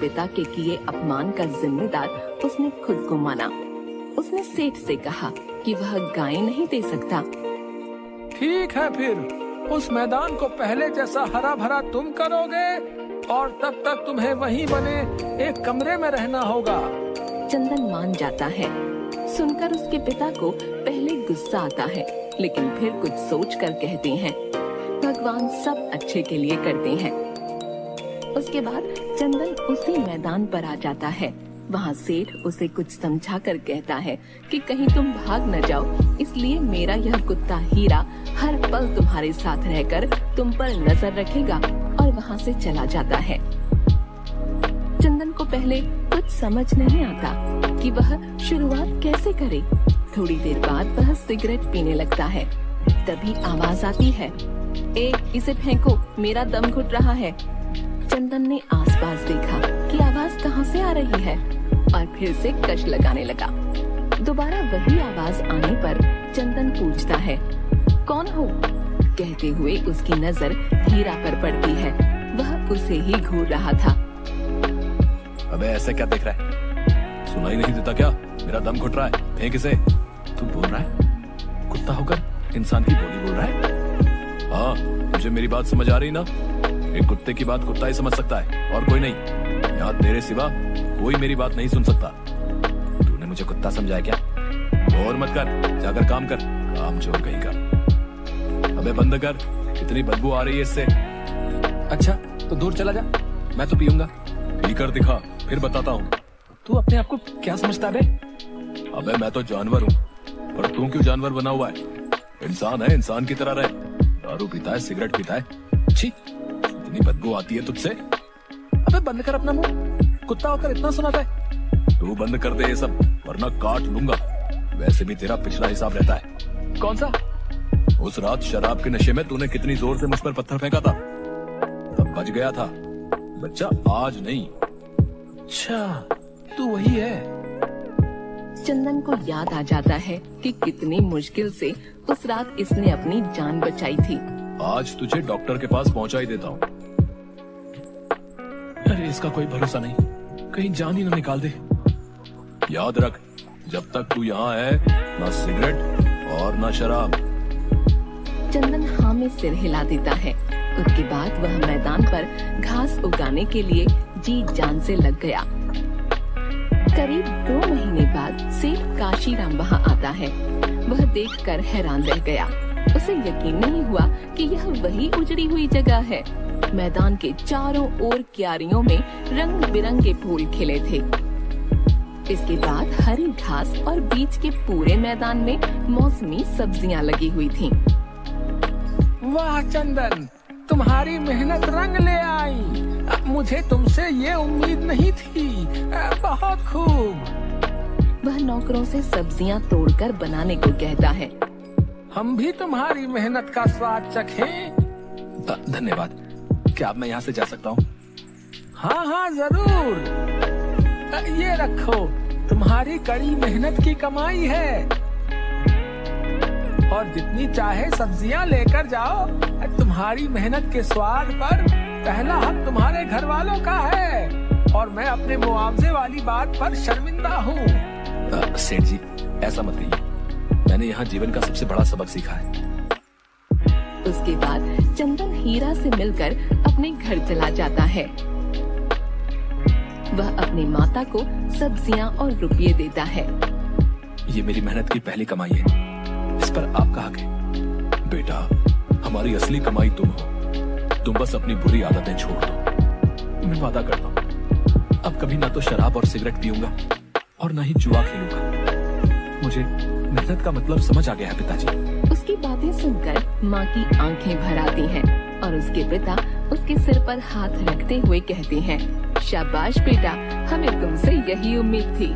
पिता के किए अपमान का जिम्मेदार उसने खुद को माना। उसने सेठ से कहा कि वह गाय नहीं दे सकता। ठीक है, फिर उस मैदान को पहले जैसा हरा भरा तुम करोगे और तब तक तुम्हें वहीं बने एक कमरे में रहना होगा। चंदन मान जाता है। सुनकर उसके पिता को पहले गुस्सा आता है, लेकिन फिर कुछ सोचकर कहते हैं, भगवान सब अच्छे के लिए करते हैं। उसके बाद चंदन उसी मैदान पर आ जाता है। वहाँ सेठ उसे कुछ समझाकर कहता है कि कहीं तुम भाग न जाओ, इसलिए मेरा यह कुत्ता हीरा हर पल तुम्हारे साथ रहकर तुम पर नजर रखेगा, और वहाँ से चला जाता है। चंदन को पहले कुछ समझ नहीं आता कि वह शुरुआत कैसे करे। थोड़ी देर बाद वह सिगरेट पीने लगता है। तभी आवाज आती है, इसे फेंको, मेरा दम घुट रहा है। चंदन ने आसपास देखा कि आवाज कहाँ से आ रही है और फिर से कश लगाने लगा। दोबारा वही आवाज आने पर चंदन पूछता है, कौन हो? कहते हुए उसकी नजर हीरा पर पड़ती है। वह उसे ही घूर रहा था। अबे ऐसे क्या देख रहा है? सुनाई नहीं देता क्या? मेरा दम घुट रहा है, फेंक इसे। तू बोल रहा है? कुत्ता होकर इंसान की बोली बोल रहा है? हाँ, तुझे मेरी बात समझ आ रही ना? एक कुत्ते की बात कुत्ता ही समझ सकता है और कोई नहीं। यहाँ तेरे सिवा कोई मेरी बात नहीं सुन सकता। तूने मुझे कुत्ता समझाया क्या? और मत कर, जाकर काम कर, काम चोर कहीं का। अबे बंद कर, इतनी बदबू आ रही है इससे। अच्छा तो दूर चला जा, मैं तो पीऊंगा। पी कर दिखा, फिर बताता हूँ। तू अपने आप को क्या समझता बे? अबे मैं तो जानवर हूँ, पर तू क्यों जानवर बना हुआ है? इंसान है, इंसान की तरह रहे। दारू पीता है, सिगरेट पीता है। छी, इतनी बदबू आती है तुझसे। अबे बंद कर अपना मुंह, कुत्ता होकर इतना सुनाता है। तू बंद कर दे ये सब, वरना काट लूंगा। वैसे भी तेरा पिछला हिसाब रहता है। कौन सा? उस रात शराब के नशे में तूने कितनी जोर से मुझ पर पत्थर फेंका था, तब बच गया था। बच्चा आज नहीं। अच्छा, तू वही है। चंदन को याद आ जाता है कि कितनी मुश्किल से उस रात इसने अपनी जान बचाई थी। आज तुझे डॉक्टर के पास पहुंचा ही देता हूँ। अरे इसका कोई भरोसा नहीं, कहीं जान ही न निकाल दे। याद रख, जब तक तू यहाँ है, ना सिगरेट और ना शराब। चंदन हाँ में सिर हिला देता है। उसके बाद वह मैदान पर घास उगाने के लिए जी जान से लग गया। करीब 2 महीने बाद सेठ काशीराम वहाँ आता है। वह देखकर हैरान रह गया। उसे यकीन नहीं हुआ कि यह वही उजड़ी हुई जगह है। मैदान के चारों ओर क्यारियों में रंग बिरंगे फूल खिले थे। इसके बाद हरी घास और बीच के पूरे मैदान में मौसमी सब्जियां लगी हुई थीं। वाह चंदन, तुम्हारी मेहनत रंग ले आई। मुझे तुमसे ये उम्मीद नहीं थी। बहुत खूब। वह नौकरों से सब्जियां तोड़कर बनाने को कहता है। हम भी तुम्हारी मेहनत का स्वाद चखें। धन्यवाद। क्या अब मैं यहाँ से जा सकता हूँ? हाँ हाँ जरूर। ये रखो, तुम्हारी कड़ी मेहनत की कमाई है। और जितनी चाहे सब्जियां लेकर जाओ। तुम्हारी मेहनत के स्वाद पर पहला हक तुम्हारे घर वालों का है, और मैं अपने मुआवजे वाली बात पर शर्मिंदा हूँ। सेठ जी, ऐसा मत कहिए। मैंने यहाँ जीवन का सबसे बड़ा सबक सीखा है। उसके बाद चंदन हीरा से मिलकर अपने घर चला जाता है। वह अपनी माता को सब्जियां और रुपये देता है। ये मेरी मेहनत की पहली कमाई है, इस पर आपका हक है। बेटा, हमारी असली कमाई तुम हो। तुम बस अपनी बुरी आदतें छोड़ दो। मैं वादा करता हूँ, अब कभी ना तो शराब और सिगरेट पीऊंगा और ना ही जुआ खेलूंगा। मुझे मेहनत का मतलब समझ आ गया है पिताजी। उसकी बातें सुनकर माँ की आंखें भर आती हैं और उसके पिता उसके सिर पर हाथ रखते हुए कहते हैं, शाबाश बेटा, हमें तुमसे यही उम्मीद थी।